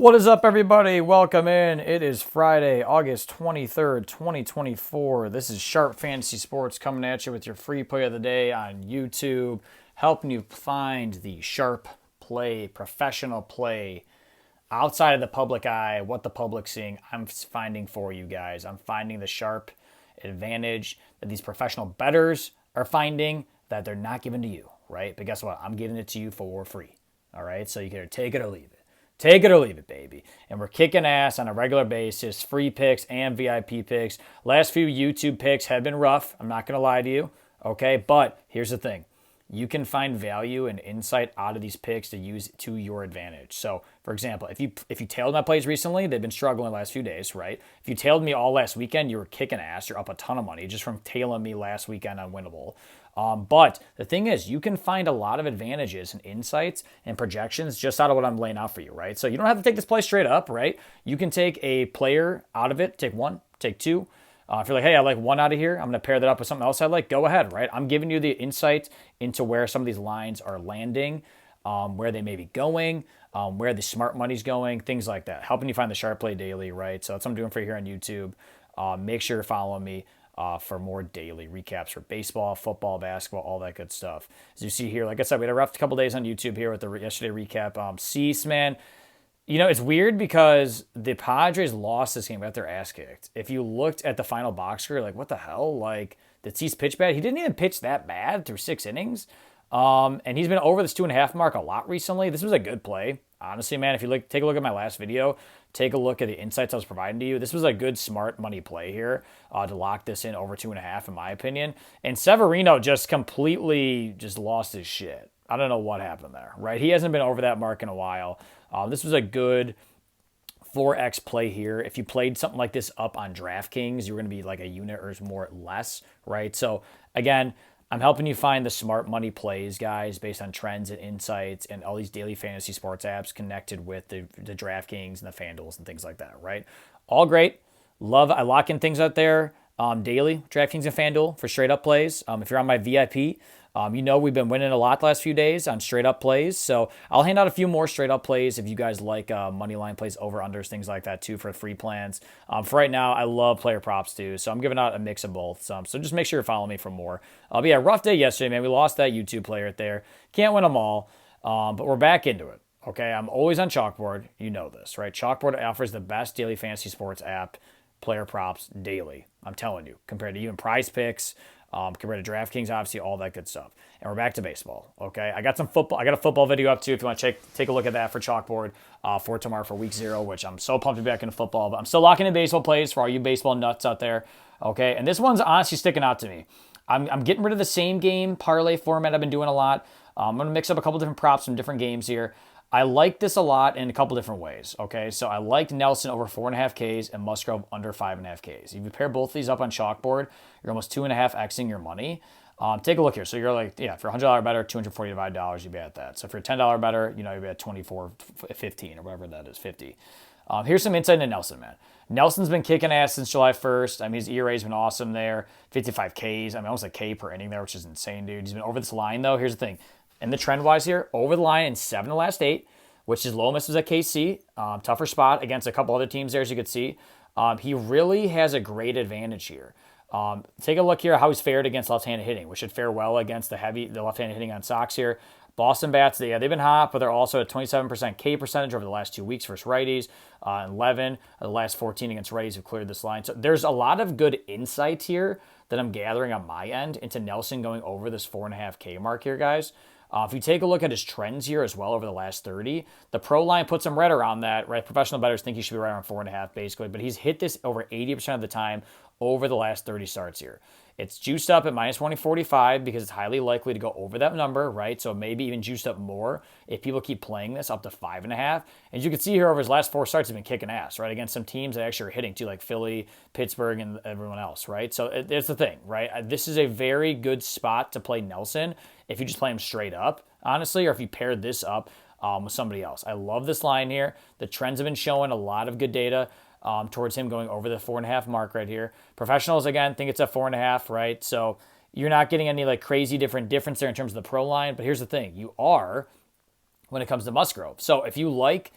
What is up, everybody? Welcome in. It is Friday, August 23rd, 2024. This is Sharp Fantasy Sports coming at you with your free play of the day on YouTube, helping you find the sharp play, professional play outside of the public eye, what the public's seeing. I'm finding for you guys. I'm finding the sharp advantage that these professional bettors are finding that they're not giving to you, right? But guess what? I'm giving it to you for free. All right? So you can either take it or leave it. Take it or leave it, baby. And we're kicking ass on a regular basis. Free picks and VIP picks. Last few YouTube picks have been rough. I'm not going to lie to you. Okay? But here's the thing. You can find value and insight out of these picks to use to your advantage. So, for example, if you tailed my plays recently, they've been struggling the last few days, right? If you tailed me all last weekend, you were kicking ass. You're up a ton of money just from tailing me last weekend on Winible. But the thing is, you can find a lot of advantages and insights and projections just out of what I'm laying out for you, right? So you don't have to take this play straight up, right? You can take a player out of it, take one, take two. If you're like, hey, I like one out of here, I'm going to pair that up with something else I like, go ahead, right? I'm giving you the insight into where some of these lines are landing, where they may be going, where the smart money's going, things like that. Helping you find the sharp play daily, right? So that's what I'm doing for you here on YouTube. Make sure you're following me for more daily recaps for baseball, football, basketball, all that good stuff. As you see here, like I said, we had a rough couple days on YouTube here with the yesterday recap. Cease, man. You know, it's weird because the Padres lost this game, got their ass kicked. If you looked at the final box score, like, what the hell? Like, did Cease pitch bad? He didn't even pitch that bad through 6 innings. And he's been over this 2.5 mark a lot recently. This was a good play. Honestly, man, if you take a look at my last video, take a look at the insights I was providing to you. This was a good, smart money play here to lock this in over 2.5, in my opinion. And Severino just completely just lost his shit. I don't know what happened there, right? He hasn't been over that mark in a while. This was a good 4x play here. If you played something like this up on DraftKings, you're going to be like a unit or more less, right? So again, I'm helping you find the smart money plays, guys, based on trends and insights and all these daily fantasy sports apps connected with the DraftKings and the FanDuels and things like that, right? All great. I lock in things out there daily, DraftKings and FanDuel for straight up plays. If you're on my VIP, you know we've been winning a lot the last few days on straight up plays. So I'll hand out a few more straight up plays if you guys like money line plays, over unders, things like that too for free plans. For right now, I love player props too. So I'm giving out a mix of both. So just make sure you're following me for more. But yeah, rough day yesterday, man. We lost that YouTube player right there. Can't win them all, but we're back into it. Okay, I'm always on Chalkboard. You know this, right? Chalkboard offers the best daily fantasy sports app, player props daily. I'm telling you, compared to even Prize Picks, compared to DraftKings, obviously, all that good stuff. And we're back to baseball, okay? I got some football. I got a football video up, too, if you want to take a look at that for Chalkboard for tomorrow for Week 0, which I'm so pumped to be back into football. But I'm still locking in baseball plays for all you baseball nuts out there, okay? And this one's honestly sticking out to me. I'm getting rid of the same game parlay format I've been doing a lot. I'm going to mix up a couple different props from different games here. I like this a lot in a couple different ways, okay? So I liked Nelson over 4.5 Ks and Musgrove under 5.5 Ks. If you pair both of these up on Chalkboard, you're almost 2.5xing your money. Take a look here. So you're like, yeah, if you're $100 better, $245, you'd be at that. So if you're $10 better, you know, you'd be at 24.15 or whatever that is, 50. Here's some insight into Nelson, man. Nelson's been kicking ass since July 1st. I mean, his ERA's been awesome there. 55 Ks. I mean, almost a K per inning there, which is insane, dude. He's been over this line, though. Here's the thing. And the trend-wise here, over the line in 7 of the last 8, which his low miss was at KC. Tougher spot against a couple other teams there, as you could see. He really has a great advantage here. Take a look here how he's fared against left-handed hitting, which should fare well against the left-handed hitting on Sox here. Boston bats, they've been hot, but they're also at 27% K percentage over the last 2 weeks versus righties. 11 of the last 14 against righties have cleared this line. So there's a lot of good insight here that I'm gathering on my end into Nelson going over this 4.5 K mark here, guys. If you take a look at his trends here as well over the last 30, the pro line puts him right around that, right? Professional bettors think he should be right around 4.5 basically, but he's hit this over 80% of the time over the last 30 starts here. It's juiced up at minus 145 because it's highly likely to go over that number, right? So maybe even juiced up more if people keep playing this up to 5.5. As you can see here over his last 4 starts, he's been kicking ass, right? Against some teams that actually are hitting too, like Philly, Pittsburgh, and everyone else, right? So it's the thing, right? This is a very good spot to play Nelson if you just play him straight up, honestly, or if you pair this up with somebody else. I love this line here. The trends have been showing a lot of good data towards him going over the 4.5 mark right here. Professionals, again, think it's at 4.5, right? So you're not getting any like crazy difference there in terms of the pro line. But here's the thing. You are when it comes to Musgrove. So if you like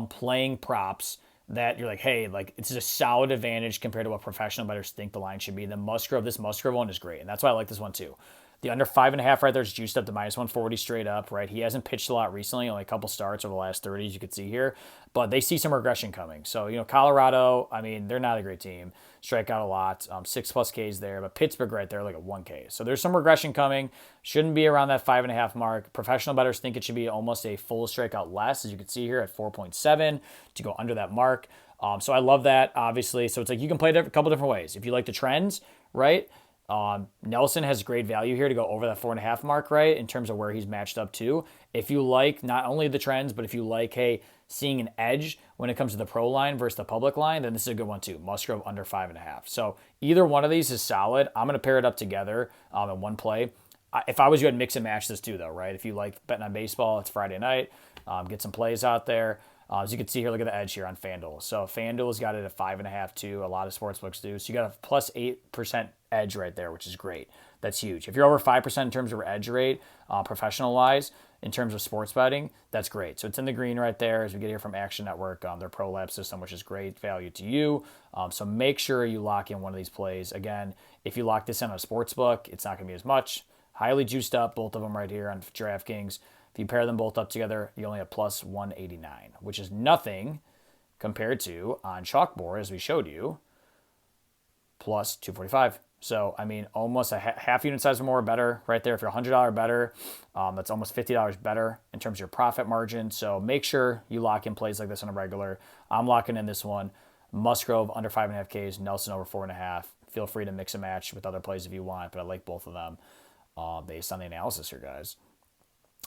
playing props that you're like, hey, like it's a solid advantage compared to what professional bettors think the line should be. This Musgrove one is great, and that's why I like this one too. The under 5.5 right there is juiced up to -140 straight up, right? He hasn't pitched a lot recently, only a couple starts over the last 30, as you can see here, but they see some regression coming. So, Colorado, I mean, they're not a great team. Strike out a lot, 6+ Ks there, but Pittsburgh right there, like a 1K. So there's some regression coming. Shouldn't be around that 5.5 mark. Professional bettors think it should be almost a full strikeout less, as you can see here at 4.7 to go under that mark. So I love that, obviously. So it's like you can play it a couple different ways. If you like the trends, right? Nelson has great value here to go over that 4.5 mark, right? In terms of where he's matched up to. If you like not only the trends, but if you like, hey, seeing an edge when it comes to the pro line versus the public line, then this is a good one too. Musgrove under 5.5. So either one of these is solid. I'm going to pair it up together in one play. If I was you, I'd mix and match this too, though, right? If you like betting on baseball, it's Friday night. Get some plays out there. As you can see here, look at the edge here on FanDuel. So FanDuel's got it at 5.5 too. A lot of sportsbooks do. So you got a plus 8% edge right there, which is great. That's huge. If you're over 5% in terms of edge rate, professional-wise, in terms of sports betting, that's great. So it's in the green right there as we get here from Action Network, their Pro Lab system, which is great value to you. So make sure you lock in one of these plays. Again, if you lock this in on a sports book, it's not going to be as much. Highly juiced up, both of them right here on DraftKings. If you pair them both up together, you only have plus 189, which is nothing compared to on Chalkboard, as we showed you, plus 245. So, I mean, almost a half unit size or more better right there. If you're $100 better, that's almost $50 better in terms of your profit margin. So make sure you lock in plays like this on a regular. I'm locking in this one. Musgrove under 5.5 Ks, Nelson over 4.5. Feel free to mix and match with other plays if you want, but I like both of them based on the analysis here, guys.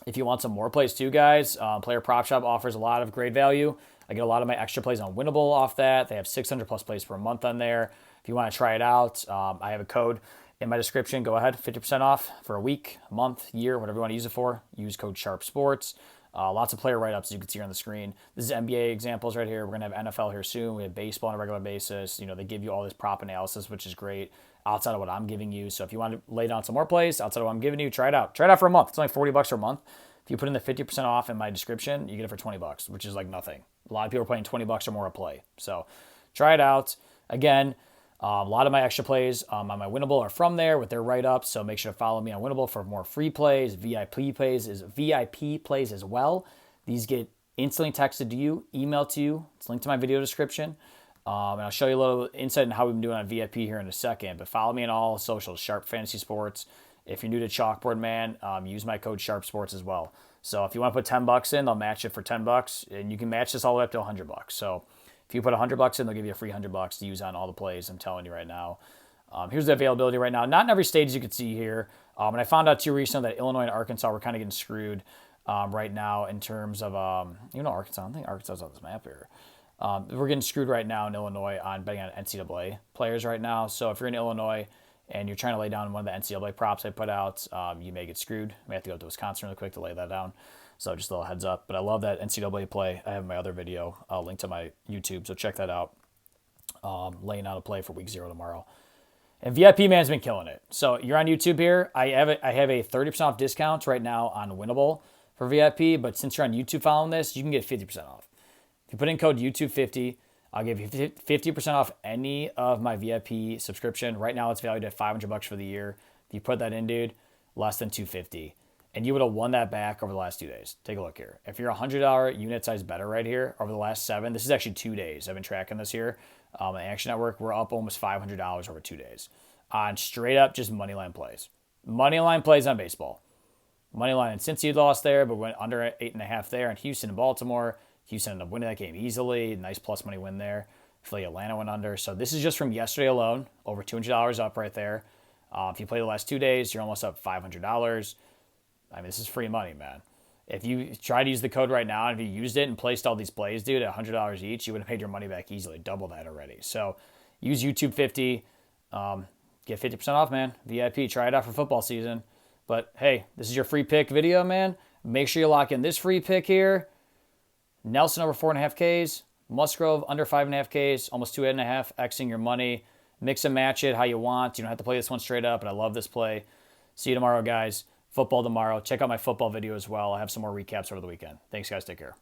If you want some more plays too, guys, Player Prop Shop offers a lot of great value. I get a lot of my extra plays on Winible off that. They have 600 plus plays per month on there. If you want to try it out, I have a code in my description. Go ahead, 50% off for a week, month, year, whatever you want to use it for. Use code SharpSports. Lots of player write-ups, as you can see here on the screen. This is NBA examples right here. We're going to have NFL here soon. We have baseball on a regular basis. They give you all this prop analysis, which is great outside of what I'm giving you. So if you want to lay down some more plays outside of what I'm giving you, try it out. Try it out for a month. It's only $40 for a month. If you put in the 50% off in my description, you get it for $20, which is like nothing. A lot of people are playing $20 or more a play. So try it out. Again, a lot of my extra plays on my Winible are from there with their write-ups. So make sure to follow me on Winible for more free plays, VIP plays as well. These get instantly texted to you, emailed to you. It's linked to my video description. And I'll show you a little insight on how we've been doing on VIP here in a second. But follow me on all socials, Sharp Fantasy Sports. If you're new to Chalkboard, man, use my code SharpSports as well. So if you want to put $10 in, they'll match it for $10, and you can match this all the way up to $100. So if you put $100 in, they'll give you a free $100 to use on all the plays. I'm telling you right now. Here's the availability right now. Not in every state, as you can see here. And I found out too recently that Illinois and Arkansas were kind of getting screwed right now in terms of Arkansas. I don't think Arkansas is on this map here. We're getting screwed right now in Illinois on betting on NCAA players right now. So if you're in Illinois and you're trying to lay down one of the NCAA props I put out, you may get screwed. You may have to go to Wisconsin really quick to lay that down. So just a little heads up. But I love that NCAA play. I have my other video linked to my YouTube, so check that out. Laying out a play for week 0 tomorrow. And VIP Man's been killing it. So you're on YouTube here. I have a 30% off discount right now on Winible for VIP. But since you're on YouTube following this, you can get 50% off. If you put in code YouTube50, I'll give you 50% off any of my VIP subscription. Right now, it's valued at $500 for the year. If you put that in, dude, less than $250, and you would have won that back over the last 2 days. Take a look here. If you're a $100 unit size better right here over the last 7, this is actually 2 days. I've been tracking this here on Action Network. We're up almost $500 over 2 days on straight up just money line plays. Money line plays on baseball. Money line, and since you lost there, but went under 8.5 there in Houston and Baltimore. Houston ended up winning that game easily. Nice plus money win there. Philly, Atlanta went under. So this is just from yesterday alone. Over $200 up right there. If you play the last 2 days, you're almost up $500. I mean, this is free money, man. If you try to use the code right now, and if you used it and placed all these plays, dude, at $100 each, you would have paid your money back easily. Double that already. So use YouTube 50. Get 50% off, man. VIP. Try it out for football season. But, hey, this is your free pick video, man. Make sure you lock in this free pick here. Nelson over 4.5 Ks. Musgrove under 5.5 Ks. Almost 2.5. Xing your money. Mix and match it how you want. You don't have to play this one straight up, but I love this play. See you tomorrow, guys. Football tomorrow. Check out my football video as well. I have some more recaps over the weekend. Thanks, guys. Take care.